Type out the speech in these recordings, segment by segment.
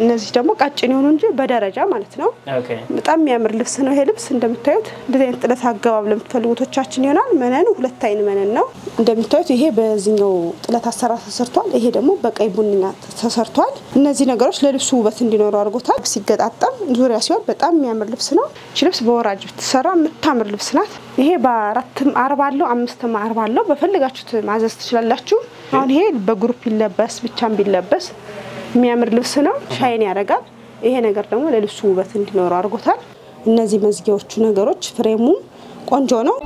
እነዚህ ደግሞ ቀጭን ይሆኑ እንጂ በደረጃ ማለት ነው ኦኬ በጣም የሚያምር ልብስ ነው ይሄ ልብስ እንደምታዩት እንደዚህ አይነት ጥለት አገባብ ለምትፈልጉቶቻችን ይሆናል መነኑ ሁለት አይን መነን ነው እንደምታዩት ይሄ በዚህኛው ጥለት አሰራር ተሰርቷል ይሄ ደግሞ በቀይ ቡኒኛ ተሰርቷል እነዚህ ነገሮች ለልብሱ ውበት እንዲኖረው አድርጎታል ሲገጣጣም ዙሪያ ሲሆን በጣም የሚያምር ልብስ ነው እቺ ልብስ በወራጅ ተሰራ የምታምር ልብስ ናት ይሄ በአራትም 40 አለው 5ም 40 አለው በፈልጋችሁት ማዘዝ ትችላላችሁ አሁን ይሄ በግሩፕ ይለበስ ብቻም ቢለበስ የሚያምር ልብስ ነው ሻይን ያደርጋል ይሄ ነገር ደግሞ ለልብሱ ውበት እንዲኖረው አድርጎታል እነዚህ መዝጊያዎቹ ነገሮች ፍሬሙ ቆንጆ ነው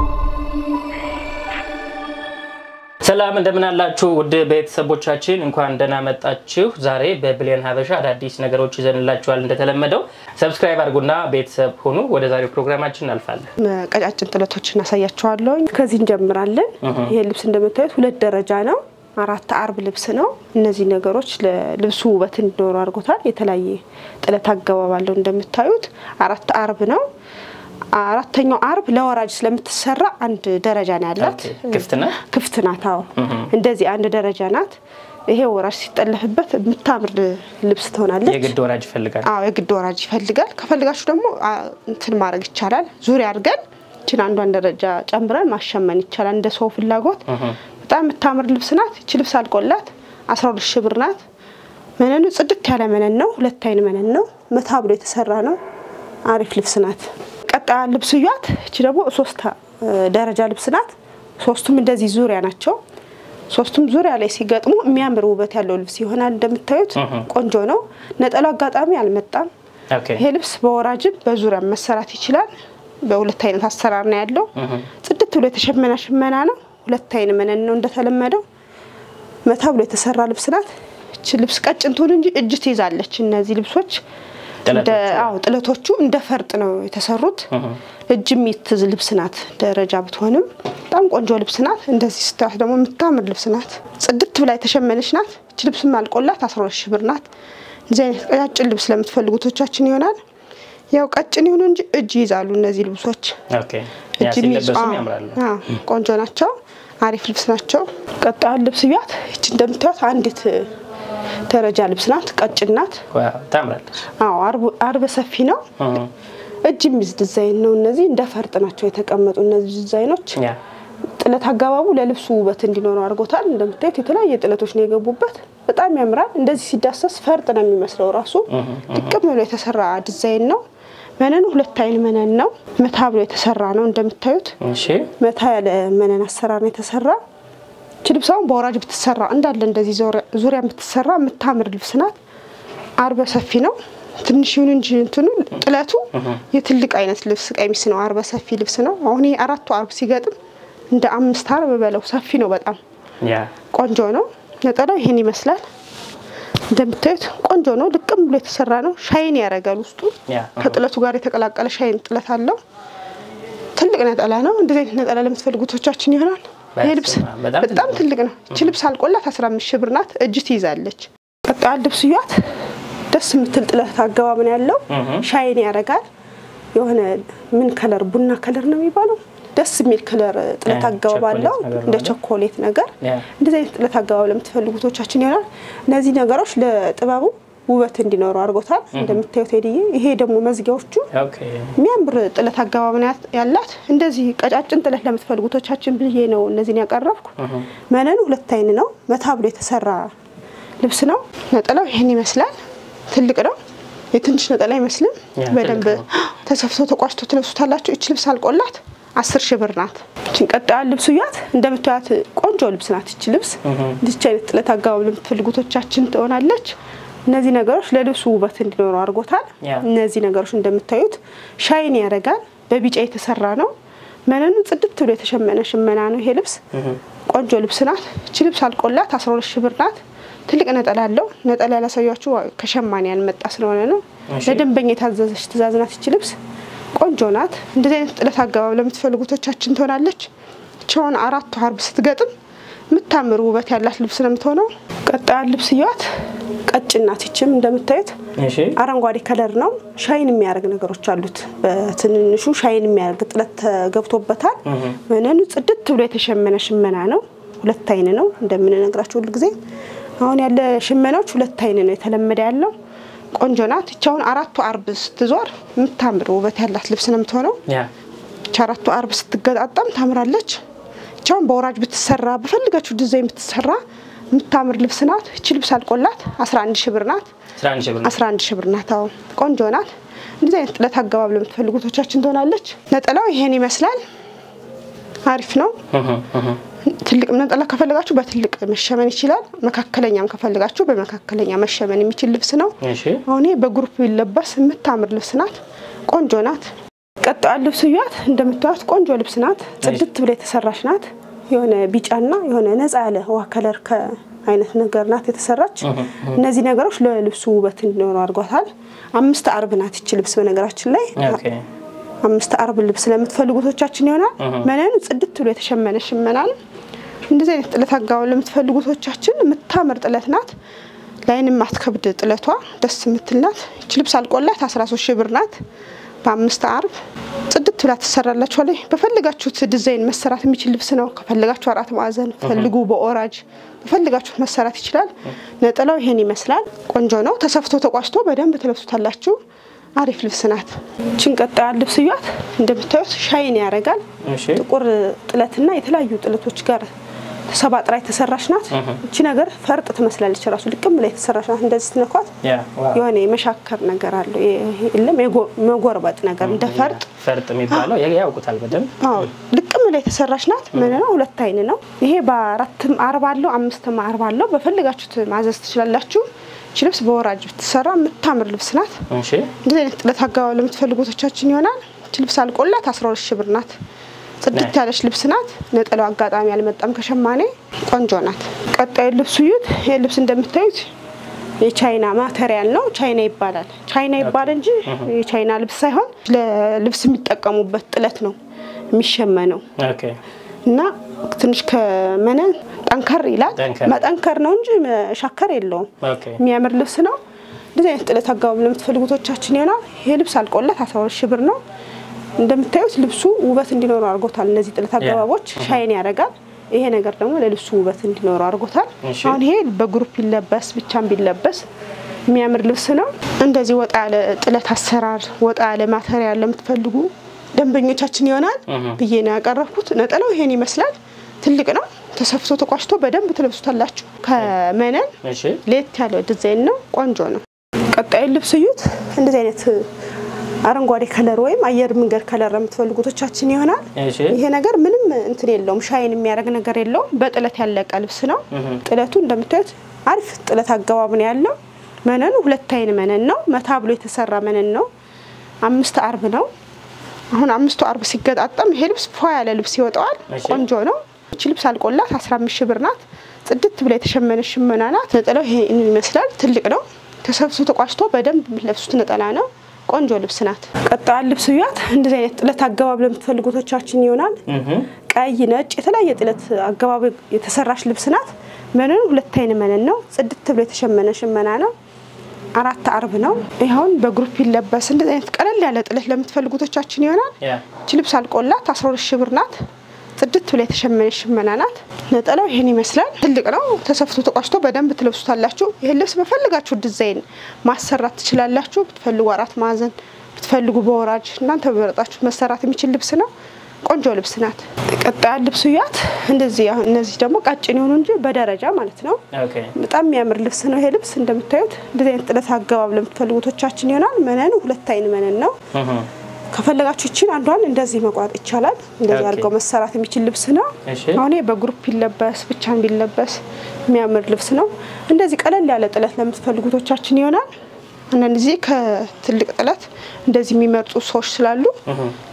ሰላም እንደምን አላችሁ ውድ ቤተሰቦቻችን እንኳን ደህና መጣችሁ ዛሬ በብሌን ሀበሻ አዳዲስ ነገሮች ይዘንላችኋል እንደተለመደው ሰብስክራይብ አድርጉና ቤተሰብ ሆኑ ወደ ዛሬው ፕሮግራማችን እናልፋለን ቀጫጭን ጥለቶችን አሳያችኋለሁ ከዚህ እንጀምራለን ይሄ ልብስ እንደምታዩት ሁለት ደረጃ ነው አራት አርብ ልብስ ነው እነዚህ ነገሮች ለልብሱ ውበት እንዲኖረው አድርጎታል የተለያየ ጥለት አገባብ አለው እንደምታዩት አራት አርብ ነው አራተኛው አርብ ለወራጅ ስለምትሰራ አንድ ደረጃ ነው ያላት ክፍትናታው እንደዚህ አንድ ደረጃ ናት ይሄ ወራጅ ሲጠለፍበት የምታምር ልብስ ትሆናለች የግድ ወራጅ ይፈልጋል የግድ ወራጅ ይፈልጋል ከፈልጋችሁ ደግሞ እንትን ማድረግ ይቻላል ዙሪያ አድርገን እቺን አንዷን ደረጃ ጨምረን ማሸመን ይቻላል እንደ ሰው ፍላጎት በጣም የምታምር ልብስ ናት እቺ ልብስ አልቆላት 12000 ብር ናት መነኑ ጽድት ያለ መነን ነው ሁለት አይን መነን ነው መታብሎ የተሰራ ነው አሪፍ ልብስ ናት ቀጣ ልብስ ይያት እቺ ደግሞ 3 ደረጃ ልብስ ናት ሶስቱም እንደዚህ ዙሪያ ናቸው ሶስቱም ዙሪያ ላይ ሲገጥሙ የሚያምር ውበት ያለው ልብስ ይሆናል እንደምታዩት ቆንጆ ነው ነጠላ አጋጣሚ አልመጣም ይሄ ልብስ በወራጅ በዙሪያ መሰራት ይችላል በሁለት አይነት አሰራር ነው ያለው ጽድት ብሎ የተሸመነ ሽመና ነው ሁለት አይን መነን ነው እንደተለመደው መታብሎ የተሰራ ልብስ ናት እቺ ልብስ ቀጭን ትሆን እንጂ እጅ ትይዛለች እነዚህ ልብሶች ጥለቶቹ እንደ ፈርጥ ነው የተሰሩት እጅ የሚትዝ ልብስ ናት ደረጃ ብትሆንም በጣም ቆንጆ ልብስ ናት እንደዚህ ስታስ ደግሞ የምታምር ልብስ ናት ጽድት ብላ የተሸመነች ናት እቺ ልብስ ማልቆላት 12000 ብር ናት እንደዚህ አይነት ቀጫጭን ልብስ ለምትፈልጉቶቻችን ይሆናል ያው ቀጭን ይሁን እንጂ እጅ ይዛሉ እነዚህ ልብሶች ኦኬ ያሲለበሱም ያምራሉ ቆንጆ ናቸው አሪፍ ልብስ ናቸው ቀጣይ ልብስ ይያት እቺ እንደምታዩት አንዲት ደረጃ ልብስ ናት ቀጭን ናት ዋው ታምራለች አርበ ሰፊ ነው እጅ ሚዝ ዲዛይን ነው እነዚህ እንደ ፈርጥ ናቸው የተቀመጡ እነዚህ ዲዛይኖች ጥለት አጋባቡ ለልብሱ ውበት እንዲኖረው አድርጎታል እንደምታዩት የተለያየ ጥለቶች ነው የገቡበት በጣም ያምራል እንደዚህ ሲዳሰስ ፈርጥ ነው የሚመስለው ራሱ ጥቅም ብሎ የተሰራ ዲዛይን ነው መነኑ ሁለት አይን መነን ነው መታብሎ የተሰራ ነው እንደምታዩት እሺ መታ ያለ መነን አሰራር ነው የተሰራ ልብሳውን በወራጅ ብትሰራ እንዳለ እንደዚህ ዙሪያ ብትሰራ የምታምር ልብስ ናት አርበ ሰፊ ነው ትንሽ ይሁን እንጂ እንትኑ ጥለቱ የትልቅ አይነት ልብስ ቀሚስ ነው አርበ ሰፊ ልብስ ነው አሁን ይሄ አራቱ አርብ ሲገጥም እንደ 5 አርብ በለው ሰፊ ነው በጣም ቆንጆ ነው ነጠላው ይሄን ይመስላል እንደምታዩት ቆንጆ ነው ልቅም ብሎ የተሰራ ነው ሻይን ያረጋል ውስጡ ከጥለቱ ጋር የተቀላቀለ ሻይን ጥለት አለው ትልቅ ነጠላ ነው እንደዚህ አይነት ነጠላ ለምትፈልጉቶቻችን ይሆናል ይሄ ልብስ በጣም ትልቅ ነው እቺ ልብስ አልቆላት 15000 ብር ናት እጅ ትይዛለች ቀጣይ ልብስ ይያት ደስ የምትል ጥለት አገባብ ነው ያለው ሻይን ያረጋል የሆነ ምን ከለር ቡና ከለር ነው የሚባለው ደስ የሚል ከለር ጥለት አገባብ አለው እንደ ቾኮሌት ነገር እንደዚህ አይነት ጥለት አገባብ ለምትፈልጉቶቻችን ይሆናል እነዚህ ነገሮች ለጥባቡ ውበት እንዲኖረው አድርጎታል እንደምታዩት ይሄ ደግሞ መዝጊያዎቹ የሚያምር ጥለት አገባብ ነው ያላት እንደዚህ ቀጫጭን ጥለት ለምትፈልጉቶቻችን ብዬ ነው እነዚህን ያቀርብኩ መነኑ ሁለት አይን ነው መታብሎ የተሰራ ልብስ ነው ነጠላው ይሄን ይመስላል ትልቅ ነው የትንሽ ነጠላ አይመስልም በደንብ ተሰፍቶ ተቋጭቶ ትለብሱታላችሁ እቺ ልብስ አልቆላት 10000 ብር ናት እቺን ቀጣይ ልብስ ይያት እንደምታዩት ቆንጆ ልብስ ናት እቺ ልብስ እንዲች አይነት ጥለት አገባብ ለምትፈልጉቶቻችን ትሆናለች እነዚህ ነገሮች ለልብሱ ውበት እንዲኖረው አድርጎታል እነዚህ ነገሮች እንደምታዩት ሻይን ያረጋል በቢጫ የተሰራ ነው መነኑ ጽድት ብሎ የተሸመነ ሽመና ነው ይሄ ልብስ ቆንጆ ልብስ ናት እቺ ልብስ አልቆላት 12000 ብር ናት ትልቅ ነጠላ አለው ነጠላ ያላሳያችሁ ከሸማኔ ያልመጣ ስለሆነ ነው ለደንበኛ የታዘዘች ትእዛዝ ናት እቺ ልብስ ቆንጆ ናት እንደዚህ አይነት ጥለት አገባብ ለምትፈልጉቶቻችን ትሆናለች ቻውን አራቱ አርብ ስትገጥም የምታምር ውበት ያላት ልብስ ነው የምትሆነው ቀጣይ ልብስ ይያት ቀጭን ናት እቺም እንደምታዩት አረንጓዴ ከለር ነው ሻይን የሚያርግ ነገሮች አሉት በትንንሹ ሻይን የሚያርግ ጥለት ገብቶበታል መነኑ ጽድት ብሎ የተሸመነ ሽመና ነው ሁለት አይን ነው እንደምንነግራችሁ ሁሉ ጊዜ አሁን ያለ ሽመናዎች ሁለት አይን ነው የተለመደ ያለው ቆንጆ ናት እቻውን አራቱ አርብ ስትዞር ምታምር ውበት ያላት ልብስ ነው የምትሆነው አራቱ አርብ ስትገጣጣም ታምራለች እቻውን በወራጅ ብትሰራ በፈልጋችሁ ዲዛይን ብትሰራ ምታምር ልብስ ናት እቺ ልብስ አልቆላት 11 ሺህ ብር ናት 11 ሺህ ብር ናት አዎ ቆንጆ ናት እንደዚህ አይነት ጥለት አገባብ ለምትፈልጉቶቻችን ትሆናለች ነጠላው ይሄን ይመስላል አሪፍ ነው ትልቅ ነጠላ ከፈለጋችሁ በትልቅ መሸመን ይችላል መካከለኛም ከፈለጋችሁ በመካከለኛ መሸመን የሚችል ልብስ ነው እሺ አሁን በግሩፕ ይለበስ ምታምር ልብስ ናት ቆንጆ ናት ቀጣው ልብስ ይያት እንደምታዩት ቆንጆ ልብስ ናት ጽድት ብለ የተሰራች ናት የሆነ ቢጫና የሆነ ነፃ ያለ ዋ ከለር አይነት ነገር ናት የተሰራች እነዚህ ነገሮች ለልብሱ ውበት እንዲኖረው አድርጓታል 5 አርብ ናት እቺ ልብስ በነገራችን ላይ ኦኬ 5 አርብ ልብስ ለምትፈልጉቶቻችን ይሆናል መነን ጽድት ብሎ የተሸመነ ሽመናል እንደዚህ አይነት ጥለት አጋው ለምትፈልጉቶቻችን ምታምር ጥለት ናት ላይን ማትከብድ ጥለቷ ደስ የምትልናት እቺ ልብስ አልቆላት 13 ሺህ ብር ናት በ5 አርብ ጽድት ብላ ተሰራላችሁ ላይ በፈልጋችሁት ዲዛይን መሰራት የሚችል ልብስ ነው ከፈልጋችሁ አራት ማዕዘን ፈልጉ በኦራጅ በፈልጋችሁት መሰራት ይችላል ነጠላው ይሄን ይመስላል ቆንጆ ነው ተሰፍቶ ተቋሽቶ በደንብ ተለብሱታላችሁ አሪፍ ልብስ ናት ጭንቀጣ ልብስ ይያት እንደምታዩት ሻይን ያረጋል ጥቁር ጥለትና የተለያዩ ጥለቶች ጋር ተሰባጥራ የተሰራች ናት እቺ ነገር ፈርጥ ትመስላለች ራሱ ልቅም ላይ የተሰራች ናት እንደዚህ ተነኳት የሆነ የመሻከር ነገር አለ የለም የመጎርበጥ ነገር እንደ ፈርጥ የሚባለው ያውቁታል በደም አዎ ልቅም ላይ የተሰራች ናት ማለት ነው ሁለት አይን ነው ይሄ በአራትም አርብ አለው አምስትም አርብ አለው በፈልጋችሁት ማዘዝ ትችላላችሁ እቺ ልብስ በወራጅ ብትሰራ ምታምር ልብስ ናት እሺ እንደዚህ አይነት ጥለት አጋባብ ለምትፈልጉቶቻችን ይሆናል እቺ ልብስ አልቆላት 12 ሺህ ብር ናት ጽድት ያለች ልብስ ናት ነጠላው አጋጣሚ ያልመጣም ከሸማኔ ቆንጆ ናት ቀጣይ ልብሱ ይት ይሄ ልብስ እንደምታዩት የቻይና ማቴሪያል ነው ቻይና ይባላል ቻይና ይባል እንጂ የቻይና ልብስ ሳይሆን ለልብስ የሚጠቀሙበት ጥለት ነው የሚሸመነው ኦኬ እና ትንሽ ከመነ ጠንከር ይላል መጠንከር ነው እንጂ መሻከር የለውም ኦኬ የሚያምር ልብስ ነው እንደዚህ አይነት ጥለት አጋባብ ለምትፈልጉቶቻችን ይሆናል ይሄ ልብስ አልቆላት 12 ሺህ ብር ነው እንደምታዩት ልብሱ ውበት እንዲኖረው አርጎታል እነዚህ ጥለት አገባቦች ሻይን ያረጋል ይሄ ነገር ደግሞ ለልብሱ ውበት እንዲኖረው አርጎታል አሁን ይሄ በግሩፕ ይለበስ ብቻም ቢለበስ የሚያምር ልብስ ነው እንደዚህ ወጣ ያለ ጥለት አሰራር ወጣ ያለ ማቴሪያል ለምትፈልጉ ደንበኞቻችን ይሆናል ብዬ ነው ያቀረብኩት ነጠላው ይሄን ይመስላል ትልቅ ነው ተሰፍቶ ተቋሽቶ በደንብ ተለብሱታላችሁ ከመነን ሌት ያለው ዲዛይን ነው ቆንጆ ነው ቀጣይ ልብስ ይዩት እንደዚህ አይነት አረንጓዴ ከለር ወይም አየር መንገድ ከለር ለምትፈልጉቶቻችን ይሆናል ይሄ ነገር ምንም እንትን የለውም ሻይን የሚያረግ ነገር የለውም በጥለት ያለቀ ልብስ ነው ጥለቱ እንደምታዩት አሪፍ ጥለት አገባብ ነው ያለው መነኑ ሁለት አይን መነን ነው መታ ብሎ የተሰራ መነን ነው 5 አርብ ነው አሁን 5 አርብ ሲገጣጣም ይሄ ልብስ ፏ ያለ ልብስ ይወጣዋል ቆንጆ ነው እቺ ልብስ አልቆላት 15 ሺህ ብር ናት ጽድት ብላ የተሸመነ ሽመና ናት ነጠላው ይሄን ይመስላል ትልቅ ነው ተሰፍቶ ተቋሽቶ በደንብ ለብሱት ነጠላ ነው ቆንጆ ልብስ ናት ቀጣው ልብስ ይያት እንደዚህ አይነት ጥለት አገባብ ለምትፈልጉቶቻችን ይሆናል ቀይ ነጭ የተለያየ ጥለት አገባብ የተሰራች ልብስ ናት መነኑ ሁለት አይን መነን ነው ጽድት ብሎ የተሸመነ ሽመና ነው 4 አርብ ነው ይሄውን በግሩፕ ይለበስ እንደዚህ አይነት ቀለል ያለ ጥለት ለምትፈልጉቶቻችን ይሆናል እቺ ልብስ አልቆላት 12 ሺህ ብር ናት ጽድት ብሎ የተሸመነ ሽመና ናት ነጠላው ይሄን ይመስላል ትልቅ ነው ተሰፍቶ ተቋሽቶ በደንብ ትለብሱታላችሁ ይሄ ልብስ በፈልጋችሁ ዲዛይን ማሰራት ትችላላችሁ ብትፈልጉ አራት ማዕዘን ብትፈልጉ በወራጅ እናንተ በመረጣችሁ መሰራት የሚችል ልብስ ነው ቆንጆ ልብስ ናት ቀጣይ ልብስ ይያት እንደዚህ አሁን እነዚህ ደግሞ ቀጭን ይሆኑ እንጂ በደረጃ ማለት ነው ኦኬ በጣም የሚያምር ልብስ ነው ይሄ ልብስ እንደምታዩት እንደዚህ አይነት ጥለት አገባብ ለምትፈልጉቶቻችን ይሆናል መነኑ ሁለት አይን መነን ነው ከፈለጋችሁ እቺን አንዷን እንደዚህ መቋጥ ይቻላል እንደዚህ አርገው መሰራት የሚችል ልብስ ነው አሁን በግሩፕ ይለበስ ብቻን ቢለበስ የሚያምር ልብስ ነው እንደዚህ ቀለል ያለ ጥለት ለምትፈልጉቶቻችን ይሆናል እንደዚህ ከትልቅ ጥለት እንደዚህ የሚመርጡ ሰዎች ስላሉ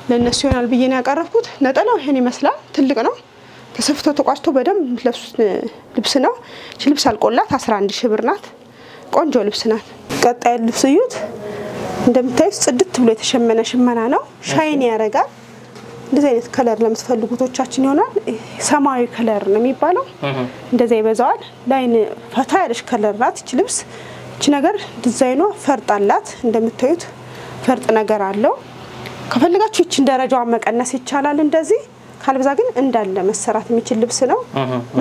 ለነሱ ይሆናል ብዬ ነው ያቀረብኩት ነጠላው ይሄን ይመስላል ትልቅ ነው ተሰፍቶ ተቋሽቶ በደንብ ለብሱት ልብስ ነው እቺ ልብስ አልቆላት 11 ሺህ ብር ናት ቆንጆ ልብስ ናት ቀጣይ ልብስ ይዩት እንደምታዩት ጽድት ብሎ የተሸመነ ሽመና ነው ሻይን ያረጋል እንደዚህ አይነት ከለር ለምትፈልጉቶቻችን ይሆናል ሰማያዊ ከለር ነው የሚባለው እንደዚህ ይበዛዋል ላይን ፈታ ያለሽ ከለር ናት እቺ ልብስ እቺ ነገር ዲዛይኗ ፈርጥ አላት እንደምታዩት ፈርጥ ነገር አለው ከፈለጋችሁ እቺን ደረጃዋን መቀነስ ይቻላል እንደዚህ ካልበዛ ግን እንዳለ መሰራት የሚችል ልብስ ነው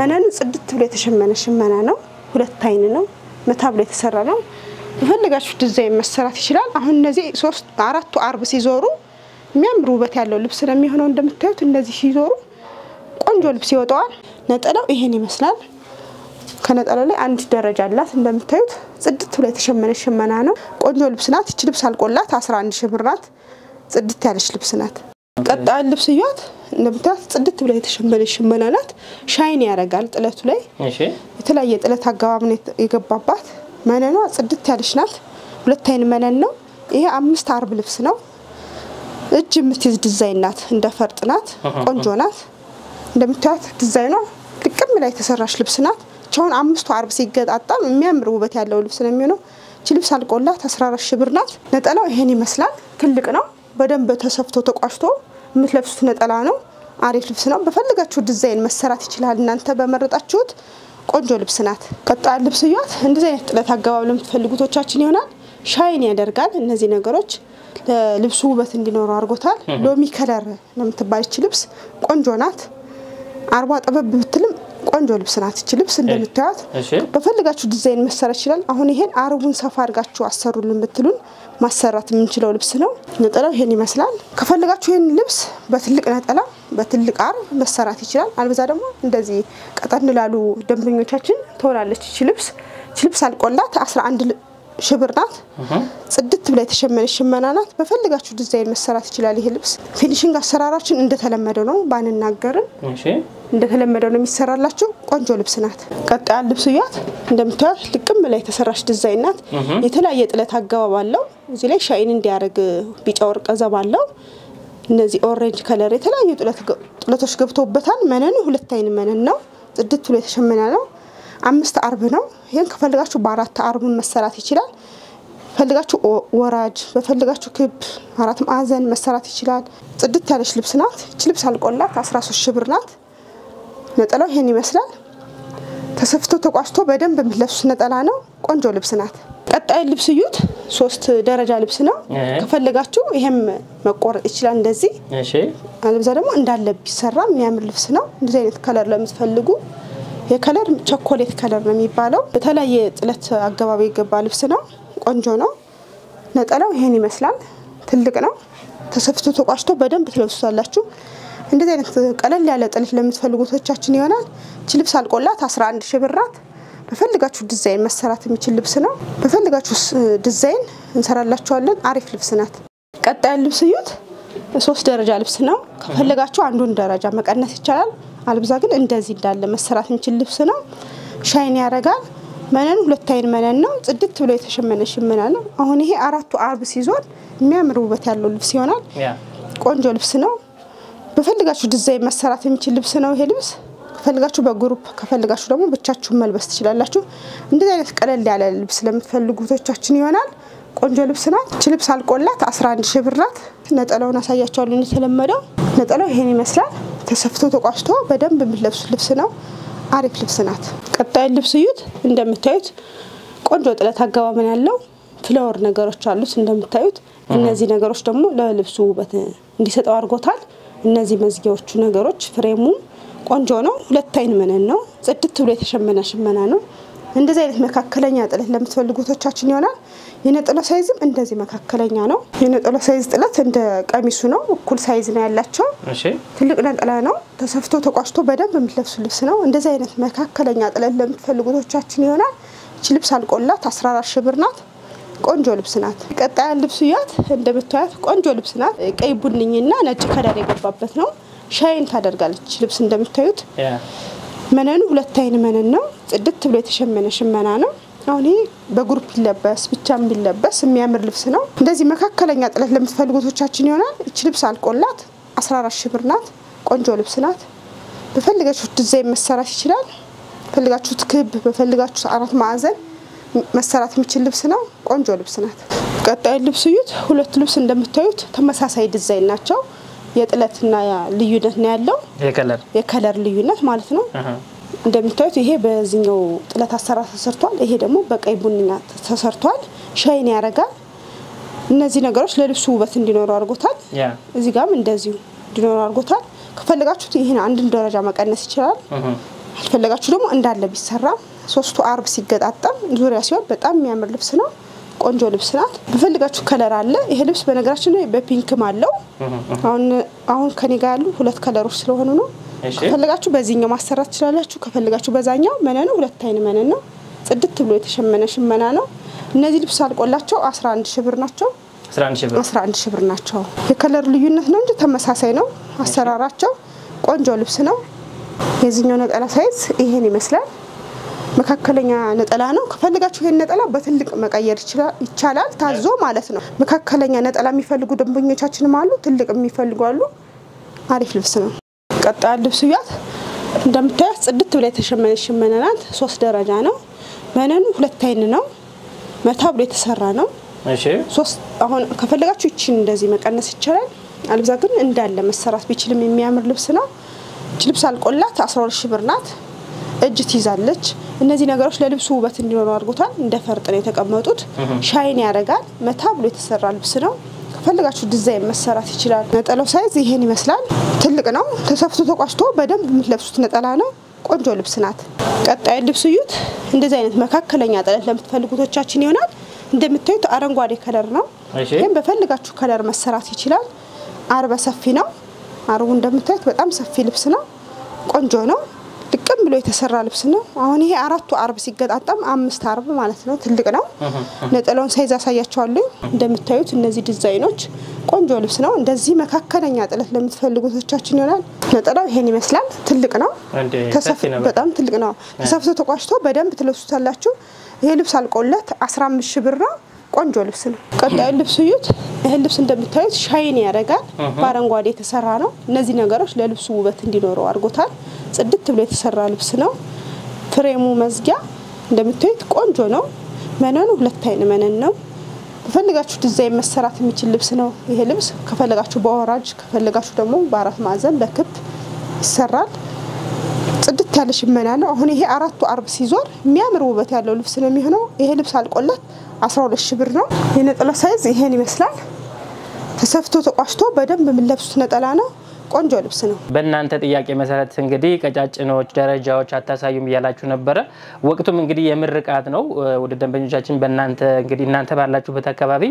መነኑ ጽድት ብሎ የተሸመነ ሽመና ነው ሁለት አይን ነው መታ ብሎ የተሰራ ነው በፈልጋችሁ ዲዛይን መሰራት ይችላል አሁን እነዚህ 4 አርብ ሲዞሩ የሚያምር ውበት ያለው ልብስ ነው የሚሆነው እንደምታዩት እነዚህ ሲዞሩ ቆንጆ ልብስ ይወጣዋል ነጠላው ይሄን ይመስላል ከነጠላው ላይ አንድ ደረጃ አላት እንደምታዩት ጽድት ብሎ የተሸመነ ሽመና ነው ቆንጆ ልብስ ናት እቺ ልብስ አልቆላት 11 ሺህ ብር ናት ጽድት ያለች ልብስ ናት ቀጣይ ልብስ ይያት እንደምታዩት ጽድት ብሎ የተሸመነ ሽመና ናት ሻይን ያረጋል ጥለቱ ላይ እሺ የተለያየ ጥለት አጋባብ ነው የገባባት መነኗ ጽድት ያለች ናት ሁለት አይን መነን ነው ይሄ 5 አርብ ልብስ ነው እጅ የምትይዝ ዲዛይን ናት እንደ ፈርጥ ናት ቆንጆ ናት እንደምታዩት ዲዛይኗ ጥቅም ላይ ተሰራሽ ልብስ ናት ቻውን 5 አርብ ሲገጣጣም የሚያምር ውበት ያለው ልብስ ነው የሚሆነው እቺ ልብስ አልቆላት 14 ሺህ ብር ናት ነጠላው ይሄን ይመስላል ትልቅ ነው በደንብ ተሰፍቶ ተቋሽቶ የምትለብሱት ነጠላ ነው አሪፍ ልብስ ነው በፈልጋችሁ ዲዛይን መሰራት ይችላል እናንተ በመረጣችሁት ቆንጆ ልብስ ናት ቀጣይ ልብስ ይያት እንደዚህ አይነት ጥለት አጋባብ ለምትፈልጉቶቻችን ይሆናል ሻይን ያደርጋል እነዚህ ነገሮች ለልብሱ ውበት እንዲኖር አድርጎታል ሎሚ ከለር ለምትባልች ልብስ ቆንጆ ናት 40 ጠበብ ብትልም ቆንጆ ልብስ ናት እቺ ልብስ እንደምታዩት በፈልጋችሁ ዲዛይን መሰራት ይችላል አሁን ይሄን አርቡን ሰፋ አድርጋችሁ አሰሩልን ብትሉን ማሰራት የምንችለው ልብስ ነው ነጠላው ይሄን ይመስላል ከፈልጋችሁ ይሄን ልብስ በትልቅ ነጠላ በትልቅ አርብ መሰራት ይችላል አልበዛ ደግሞ እንደዚህ ቀጠን ላሉ ደንበኞቻችን ተወላለች እቺ ልብስ አልቆላት 11 ሺህ ብር ናት ጽድት ብላ የተሸመነች ሽመና ናት በፈልጋችሁ ዲዛይን መሰራት ይችላል ይሄ ልብስ ፊኒሺንግ አሰራራችን እንደተለመደው ነው ባንናገርን እሺ እንደተለመደው ነው የሚሰራላችሁ ቆንጆ ልብስ ናት ቀጣይ ልብስ ይያት እንደምታዩት ልቅም ላይ ተሰራሽ ዲዛይን ናት የተለያየ ጥለት አጋባብ አለው እዚህ ላይ ሻይን እንዲያርግ ቢጫ ወርቅ ዘብ አለው እነዚህ ኦሬንጅ ከለር የተለያየ ጥለቶች ገብተውበታል መነኑ ሁለት አይን መነን ነው ጽድት ብሎ የተሸመነ ነው 5 አርብ ነው ይሄን ከፈልጋችሁ በ4 አርብ መሰራት ይችላል ፈልጋችሁ ወራጅ በፈልጋችሁ ክብ 4 ማዕዘን መሰራት ይችላል ጽድት ያለች ልብስ ናት እቺ ልብስ አልቆላት 13 ሺህ ብር ናት ነጠላው ይሄን ይመስላል ተሰፍቶ ተቋሽቶ በደንብ የምትለብሱት ነጠላ ነው ቆንጆ ልብስ ናት ቀጣይ ልብስ ይዩት 3 ደረጃ ልብስ ነው ከፈልጋችሁ ይሄም መቆረጥ ይችላል እንደዚህ እሺ አለበዛ ደግሞ እንዳለ ቢሰራ የሚያምር ልብስ ነው እንደዚህ አይነት ከለር ለምትፈልጉ የከለር ቸኮሌት ከለር ነው የሚባለው በተለያየ ጥለት አጋባቢ የገባ ልብስ ነው ቆንጆ ነው ነጠላው ይሄን ይመስላል ትልቅ ነው ተሰፍቶ ተቋሽቶ በደንብ ትለብሱታላችሁ እንደዚህ አይነት ቀለል ያለ ጥለት ለምትፈልጉቶቻችን ይሆናል እቺ ልብስ አልቆላት 11 ሺህ ብር ናት በፈልጋችሁ ዲዛይን መሰራት የሚችል ልብስ ነው በፈልጋችሁ ዲዛይን እንሰራላችኋለን አሪፍ ልብስ ናት ቀጣይ ልብስ ይዩት 3 ደረጃ ልብስ ነው ከፈልጋችሁ አንዱን ደረጃ መቀነስ ይችላል አልብዛ ግን እንደዚህ እንዳለ መሰራት የሚችል ልብስ ነው ሻይን ያረጋል መነን ሁለት አይን መነን ነው ጽድት ብሎ የተሸመነ ሽመና ነው አሁን ይሄ 4 አርብ ሲዞር የሚያምር ውበት ያለው ልብስ ይሆናል ቆንጆ ልብስ ነው በፈልጋችሁ ዲዛይን መሰራት የሚችል ልብስ ነው ይሄ ልብስ ከፈልጋችሁ በግሩፕ ከፈልጋችሁ ደግሞ ብቻችሁ መልበስ ትችላላችሁ እንደዚህ አይነት ቀለል ያለ ልብስ ለምትፈልጉቶቻችን ይሆናል ቆንጆ ልብስ ናት እቺ ልብስ አልቆላት 11 ሺህ ብር ናት ነጠላውን አሳያችኋለሁ እንደተለመደው ነጠላው ይሄን ይመስላል ተሰፍቶ ተቋሽቶ በደንብ የምትለብሱት ልብስ ነው አሪፍ ልብስ ናት ቀጣይ ልብስ ይዩት እንደምታዩት ቆንጆ ጥለት አጋባብ ያለው ፍላወር ነገሮች አሉት እንደምታዩት እነዚህ ነገሮች ደግሞ ለልብሱ ውበት እንዲሰጠው አድርጎታል እነዚህ መዝጊያዎቹ ነገሮች ፍሬሙ ቆንጆ ነው ሁለት አይን መነን ነው ጽድት ብሎ የተሸመነ ሽመና ነው እንደዚህ አይነት መካከለኛ ጥለት ለምትፈልጉቶቻችን ይሆናል የነጠላ ሳይዝም እንደዚህ መካከለኛ ነው የነጠላ ሳይዝ ጥለት እንደ ቀሚሱ ነው እኩል ሳይዝ ነው ያላቸው እሺ ትልቅ ነጠላ ነው ተሰፍቶ ተቋሽቶ በደንብ የምትለብሱት ልብስ ነው እንደዚህ አይነት መካከለኛ ጥለት ለምትፈልጉቶቻችን ይሆናል እቺ ልብስ አልቆላት 14 ሺህ ብር ናት ቆንጆ ልብስ ናት ቀጣይ ልብስ ይያት እንደምታዩት ቆንጆ ልብስ ናት ቀይ ቡኒና ነጭ ከለር የገባበት ነው ሻይን ታደርጋለች ልብስ እንደምታዩት መነኑ ሁለት አይን መነን ነው ጽድት ብሎ የተሸመነ ሽመና ነው አሁን ይሄ በግሩፕ ይለበስ ብቻም ቢለበስ የሚያምር ልብስ ነው እንደዚህ መካከለኛ ጥለት ለምትፈልጉቶቻችን ይሆናል እቺ ልብስ አልቆላት 14 ሺህ ብር ናት ቆንጆ ልብስ ናት በፈልጋችሁት ዲዛይን መሰራት ይችላል በፈልጋችሁት ክብ በፈልጋችሁት 4 ማዕዘን መሰራት የሚችል ልብስ ነው ቆንጆ ልብስ ናት ቀጣይ ልብስ ይዩት ሁለት ልብስ እንደምታዩት ተመሳሳይ ዲዛይን ናቸው የጥለትና ልዩነት ነው ያለው የከለር ልዩነት ማለት ነው እንደምታዩት ይሄ በዚህኛው ጥለት አሰራር ተሰርቷል ይሄ ደግሞ በቀይ ቡኒና ተሰርቷል ሻይን ያረጋል እነዚህ ነገሮች ለልብሱ ውበት እንዲኖር አድርጎታል እዚህ ጋርም እንደዚሁ እንዲኖር አድርጎታል ከፈልጋችሁት ይሄን አንድ ደረጃ መቀነስ ይችላል አልፈልጋችሁ ደግሞ እንዳለ ቢሰራ 3 አርብ ሲገጣጣም ዙሪያ ሲሆን በጣም የሚያምር ልብስ ነው ቆንጆ ልብስ ናት በፈልጋችሁ ከለር አለ ይሄ ልብስ በነገራችን ላይ በፒንክም አለው አሁን ከኔ ጋር ያሉ ሁለት ከለሮች ስለሆኑ ነው ከፈልጋችሁ በዚህኛው ማሰራት ትችላላችሁ ከፈልጋችሁ በዛኛው መነኑ ሁለት አይን መነን ነው ጽድት ብሎ የተሸመነ ሽመና ነው እነዚህ ልብስ አልቆላቸው 11 ሺህ ብር ናቸው 11 ሺህ ብር ናቸው የከለር ልዩነት ነው እንጂ ተመሳሳይ ነው አሰራራቸው ቆንጆ ልብስ ነው የዚህኛው ነጠላ ሳይዝ ይሄን ይመስላል መካከለኛ ነጠላ ነው ከፈልጋችሁ ይሄን ነጠላ በትልቅ መቀየር ይችላል ታዞ ማለት ነው መካከለኛ ነጠላ የሚፈልጉ ደንበኞቻችንም አሉ ትልቅ የሚፈልጉ አሉ አሪፍ ልብስ ነው ቀጣይ ልብስ ያት እንደምታዩት ጽድት ብላ የተሸመነ ሽመና ናት 3 ደረጃ ነው መነኑ ሁለት አይን ነው መታ ብሎ የተሰራ ነው እሺ 3 አሁን ከፈልጋችሁ እቺን እንደዚህ መቀነስ ይችላል አልብዛ ግን እንዳለ መሰራት ቢችልም የሚያምር ልብስ ነው እቺ ልብስ አልቆላት 12 ሺህ ብር ናት እጅ ትይዛለች እነዚህ ነገሮች ለልብሱ ውበት እንዲኖር አድርጎታል እንደ ፈርጥ ነው የተቀመጡት ሻይን ያረጋል መታ ብሎ የተሰራ ልብስ ነው ከፈልጋችሁ ዲዛይን መሰራት ይችላል ነጠላው ሳይዝ ይሄን ይመስላል ትልቅ ነው ተሰፍቶ ተቋጭቶ በደንብ የምትለብሱት ነጠላ ነው ቆንጆ ልብስ ናት ቀጣይ ልብስ እዩት እንደዚህ አይነት መካከለኛ ጥለት ለምትፈልጉቶቻችን ይሆናል እንደምታዩት አረንጓዴ ከለር ነው ይሄን በፈልጋችሁ ከለር መሰራት ይችላል አርበ ሰፊ ነው አርቡ እንደምታዩት በጣም ሰፊ ልብስ ነው ቆንጆ ነው ልቅም ብሎ የተሰራ ልብስ ነው አሁን ይሄ አራቱ አርብ ሲገጣጣም 5 አርብ ማለት ነው ትልቅ ነው ነጠላውን ሳይዝ አሳያችኋለሁ እንደምታዩት እነዚህ ዲዛይኖች ቆንጆ ልብስ ነው እንደዚህ መካከለኛ ጥለት ለምትፈልጉቶቻችን ይሆናል ነጠላው ይሄን ይመስላል ትልቅ ነው በጣም ትልቅ ነው ተሰፍቶ ተቋጭቶ በደንብ ትለብሱታላችሁ ይሄ ልብስ አልቆለት 15 ሺህ ብር ነው ቆንጆ ልብስ ነው ቀጣይ ልብስ እዩት ይሄ ልብስ እንደምታዩት ሻይን ያረጋል ባረንጓዴ የተሰራ ነው እነዚህ ነገሮች ለልብሱ ውበት እንዲኖረው አድርጎታል ጽድት ብሎ የተሰራ ልብስ ነው ፍሬሙ መዝጊያ እንደምታዩት ቆንጆ ነው መነኑ ሁለት አይን መነን ነው ከፈልጋችሁ ዲዛይን መሰራት የሚችል ልብስ ነው ይሄ ልብስ ከፈልጋችሁ በወራጅ ከፈልጋችሁ ደግሞ በአራት ማዕዘን በክብ ይሰራል ጽድት ያለ ሽመና ነው አሁን ይሄ አራቱ አርብ ሲዞር የሚያምር ውበት ያለው ልብስ ነው የሚሆነው ይሄ ልብስ አልቆለት 12 ሺህ ብር ነው የነጠላ ሳይዝ ይሄን ይመስላል ተሰፍቶ ተቋጭቶ በደንብ የምትለብሱት ነጠላ ነው ቆንጆ ልብስ ነው በእናንተ ጥያቄ መሰረት እንግዲህ ቀጫጭኖች ደረጃዎች አታሳዩም ይያላችሁ ነበር ወቅቱም እንግዲህ የምርቃት ነው ወደ ደንበኞቻችን በእናንተ እንግዲህ እናንተ ባላችሁበት አካባቢ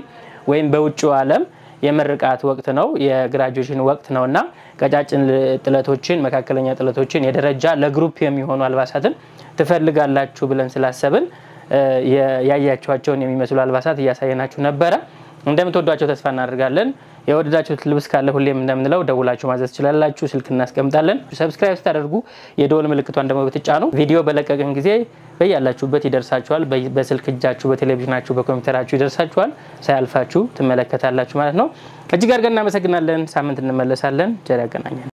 ወይም በውጭው ዓለም የምርቃት ወቅት ነው የግራጁዌሽን ወቅት ነውና ቀጫጭን ጥለቶችን መካከለኛ ጥለቶችን የደረጃ ለግሩፕ የሚሆኑ አልባሳትን ትፈልጋላችሁ ብለን ስላሰብን ያያያችኋቸውን የሚመስሉ አልባሳት ያሳየናችሁ ነበር እንደምትወዷቸው ተስፋ እናደርጋለን የወደዳችሁት ልብስ ካለ ሁሌም እንደምንለው ደውላችሁ ማዘዝ ይችላልላችሁ ስልክ እናስቀምጣለን ሰብስክራይብ ስታደርጉ የደወል ምልክቷን ደግሞ በትጫኑ ቪዲዮ በለቀቀን ጊዜ በያላችሁበት ይደርሳችኋል በስልክ እጃችሁ በቴሌቪዥናችሁ በኮምፒውተራችሁ ይደርሳችኋል ሳያልፋችሁ ትመለከታላችሁ ማለት ነው እጅግ አድርገን እናመሰግናለን ሳምንት እንመለሳለን ጀራ ያገናኘን